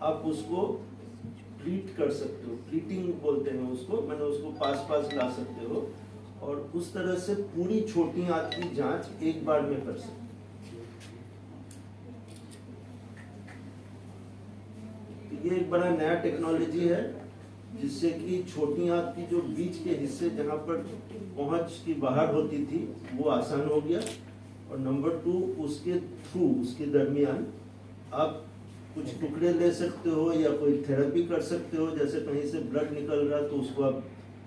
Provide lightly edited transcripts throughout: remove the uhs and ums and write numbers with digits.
आप उसको ट्रीट कर सकते हो, ट्रीटिंग बोलते हैं उसको, मैंने उसको पास ला सकते हो और उस तरह से पूरी छोटी आंत की जांच एक बार में कर सकते हो। ये एक बड़ा नया टेक्नोलॉजी है जिससे कि छोटी आंत की जो बीच के हिस्से जहाँ पर पहुंच की बाहर होती थी वो आसान हो गया, और नंबर 2 उसके थ्रू, उसके दरमियान आप कुछ टुकड़े ले सकते हो या कोई थेरेपी कर सकते हो। जैसे कहीं से ब्लड निकल रहा तो उसको आप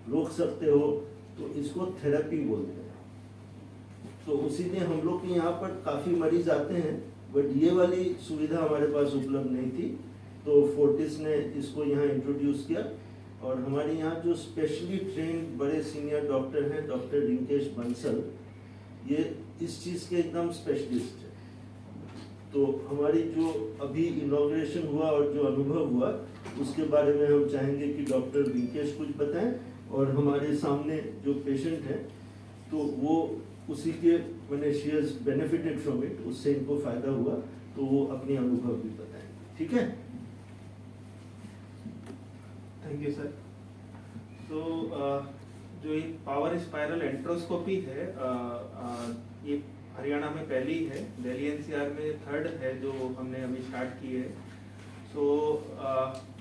रोक सकते हो, तो इसको थेरेपी बोलते हैं। तो उसीलिए हम लोग के यहाँ पर काफ़ी मरीज आते हैं, बट ये वाली सुविधा हमारे पास उपलब्ध नहीं थी, तो फोर्टिस ने इसको यहाँ इंट्रोड्यूस किया। और हमारे यहाँ जो स्पेशली ट्रेंड बड़े सीनियर डॉक्टर हैं, डॉक्टर रिंकेश बंसल, ये इस चीज़ के एकदम स्पेशलिस्ट है। तो हमारी जो अभी इनॉग्रेशन हुआ और जो अनुभव हुआ उसके बारे में हम चाहेंगे कि डॉक्टर रिंकेश कुछ बताएं, और हमारे सामने जो पेशेंट हैं तो वो उसी के मैंने she has benefited from it, उससे इनको फायदा हुआ, तो वो अपने अनुभव भी बताएं। ठीक है, थैंक यू सर। तो जो ये पावर स्पाइरल एंट्रोस्कोपी है, ये हरियाणा में पहली है, दिल्ली एनसीआर में थर्ड है जो हमने अभी स्टार्ट की है। सो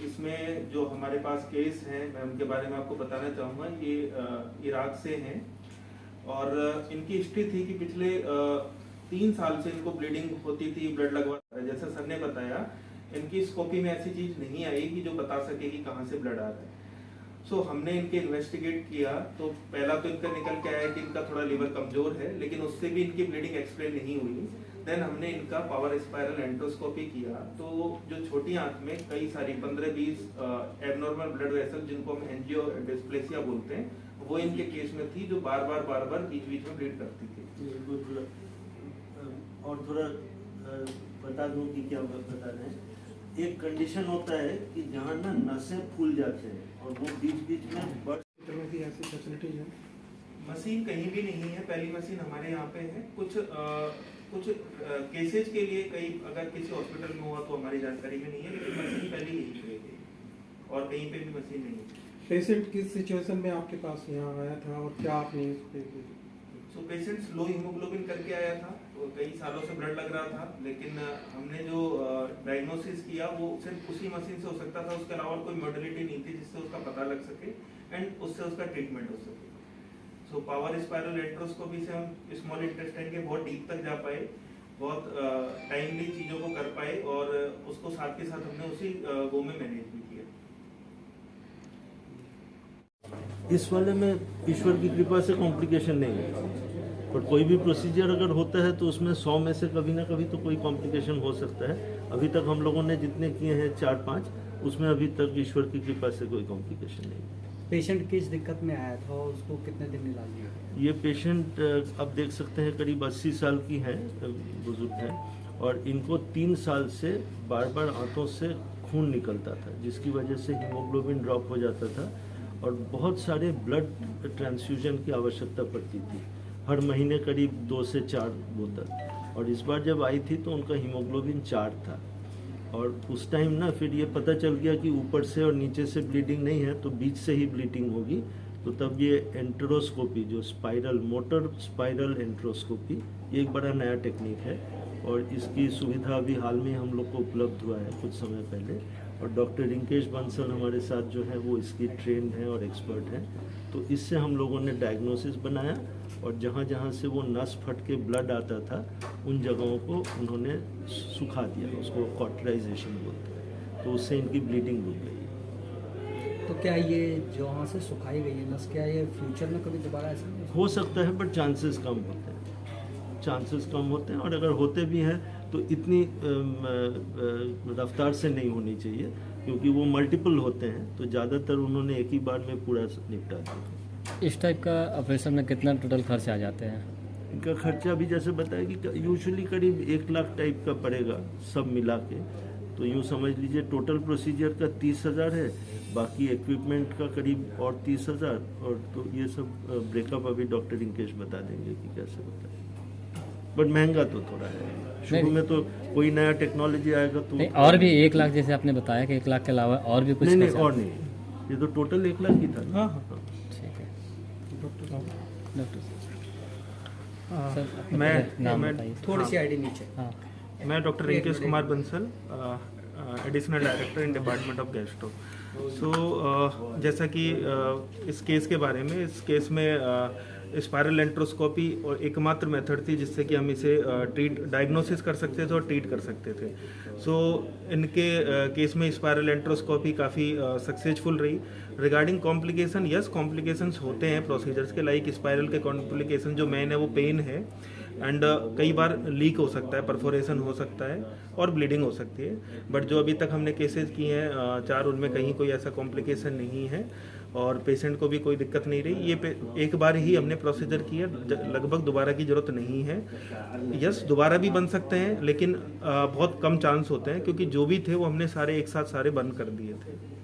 इसमें जो हमारे पास केस हैं मैं उनके बारे में आपको बताना चाहूँगा। ये इराक से हैं और इनकी हिस्ट्री थी कि पिछले 3 साल से इनको ब्लीडिंग होती थी, ब्लड लगवा, जैसे सर ने बताया इनकी स्कोपी में ऐसी चीज नहीं आई कि जो बता सके कि कहाँ से ब्लड आ रहा है। सो हमने इनके इन्वेस्टिगेट किया तो पहला तो इनका निकल के आया कि इनका थोड़ा लिवर कमजोर है, लेकिन उससे भी इनकी ब्लीडिंग एक्सप्लेन नहीं हुई। देन हमने इनका पावर स्पाइरल एंट्रोस्कोपी किया, तो जो छोटी आंत में कई सारी 15-20 एबनॉर्मल ब्लड वेसल, जिनको हम एंजियोडिस्प्लेसिया बोलते हैं, वो इनके केस में थी, जो बार बार बीच में ब्लीड करती थी। और थोड़ा बता दूं कि क्या बता रहे हैं। एक कंडीशन होता है कि जहाँ ना नसें फूल जाते हैं और वो बीच में बढ़ भी ऐसी फैसिलिटीज है। मशीन कहीं भी नहीं है, पहली मशीन हमारे यहाँ पे है। कुछ केसेज के लिए कहीं अगर किसी हॉस्पिटल में हुआ तो हमारी जानकारी में नहीं है, लेकिन मशीन पहली यही पे गई और कहीं पे भी मशीन नहीं है। पेशेंट किस सिचुएशन में आपके पास यहाँ आया था और क्या आपने सो पेशेंट लो हीमोग्लोबिन करके आया था, तो कई सालों से ब्लड लग रहा था, लेकिन हमने जो डायग्नोसिस किया वो सिर्फ उसी मशीन से हो सकता था, उसके अलावा कोई मॉडलिटी नहीं थी जिससे उसका पता लग सके एंड उससे उसका ट्रीटमेंट हो सके। सो पावर स्पाइरल एंट्रोस्कोपी से हम स्मॉल इंटेस्टाइन के बहुत डीप तक जा पाए, बहुत टाइमली चीज़ों को कर पाए और उसको साथ के साथ हमने उसी गो में मैनेज भी किया। इस वाले में ईश्वर की कृपा से कॉम्प्लिकेशन नहीं है, पर कोई भी प्रोसीजर अगर होता है तो उसमें 100 में से कभी ना कभी तो कोई कॉम्प्लिकेशन हो सकता है। अभी तक हम लोगों ने जितने किए हैं 4-5, उसमें अभी तक ईश्वर की कृपा से कोई कॉम्प्लिकेशन नहीं है। पेशेंट किस दिक्कत में आया था और उसको कितने दिन इलाज लिया? ये पेशेंट अब देख सकते हैं करीब 80 साल की हैं, बुजुर्ग हैं, और इनको 3 साल से बार आंतों से खून निकलता था, जिसकी वजह से हीमोग्लोबिन ड्रॉप हो जाता था और बहुत सारे ब्लड ट्रांसफ्यूजन की आवश्यकता पड़ती थी, हर महीने करीब 2 से 4 बोतल। और इस बार जब आई थी तो उनका हीमोग्लोबिन 4 था, और उस टाइम ना फिर ये पता चल गया कि ऊपर से और नीचे से ब्लीडिंग नहीं है तो बीच से ही ब्लीडिंग होगी। तो तब ये एंट्रोस्कोपी, जो स्पाइरल मोटर स्पाइरल एंट्रोस्कोपी, ये एक बड़ा नया टेक्निक है और इसकी सुविधा अभी हाल में हम लोग को उपलब्ध हुआ है कुछ समय पहले। और डॉक्टर रिंकेश बंसल हमारे साथ जो है वो इसकी ट्रेंड हैं और एक्सपर्ट हैं। तो इससे हम लोगों ने डायग्नोसिस बनाया और जहाँ जहाँ से वो नस फट के ब्लड आता था उन जगहों को उन्होंने सुखा दिया, उसको कॉटराइजेशन बोलते हैं, तो उससे इनकी ब्लीडिंग रुक गई। तो क्या ये जो वहाँ से सुखाई गई है नस, क्या ये फ्यूचर में कभी दोबारा ऐसा नहीं हो सकता है, बट चांसेस कम होते हैं, चांसेस कम होते हैं। और अगर होते भी हैं तो इतनी रफ्तार से नहीं होनी चाहिए, क्योंकि वो मल्टीपल होते हैं, तो ज़्यादातर उन्होंने एक ही बार में पूरा निपटा दिया। इस टाइप का ऑपरेशन में कितना टोटल खर्च आ जाते हैं? इनका खर्चा भी जैसे बताया कि यूजुअली करीब 1 लाख टाइप का पड़ेगा सब मिला के। तो यूँ समझ लीजिए टोटल प्रोसीजर का 30,000 है, बाकी इक्विपमेंट का करीब और 30,000, और तो ये सब ब्रेकअप अभी डॉक्टर रिंकेश बता देंगे कि कैसे होता है। बट महंगा तो थोड़ा है। शुरू में तो कोई नया टेक्नोलॉजी आएगा तो नहीं, और भी 1 लाख जैसे आपने बताया कि 1 लाख के अलावा और भी कुछ नहीं खर्चा- और नहीं, ये तो टोटल 1 लाख ही था ना। हाँ हाँ ठीक है डॉक्टर हाँ। सर अपना मैं- पहले नाम मैं- बताइए। थोड़ी सी आईडी नीचे। हाँ मैं doctor Rinkesh Kumar Bansal, additional director in department of gastro. So जैसा कि इस केस के बारे में, इस केस में स्पायरल एंट्रोस्कोपी और एकमात्र मेथड थी जिससे कि हम इसे डायग्नोसिस कर सकते थे और ट्रीट कर सकते थे। सो इनके केस में स्पायरल एंट्रोस्कोपी काफ़ी सक्सेसफुल रही। रिगार्डिंग कॉम्प्लिकेशन, यस कॉम्प्लिकेशंस होते हैं प्रोसीजर्स के, लाइक स्पायरल के कॉम्प्लिकेशन जो मेन है वो पेन है, एंड कई बार लीक हो सकता है, परफोरेशन हो सकता है और ब्लीडिंग हो सकती है। बट जो अभी तक हमने केसेस किए हैं 4, उनमें कहीं कोई ऐसा कॉम्प्लिकेशन नहीं है और पेशेंट को भी कोई दिक्कत नहीं रही। ये एक बार ही हमने प्रोसीजर किया, लगभग दोबारा की ज़रूरत नहीं है। यस दोबारा भी बन सकते हैं लेकिन बहुत कम चांस होते हैं, क्योंकि जो भी थे वो हमने सारे एक साथ सारे बंद कर दिए थे।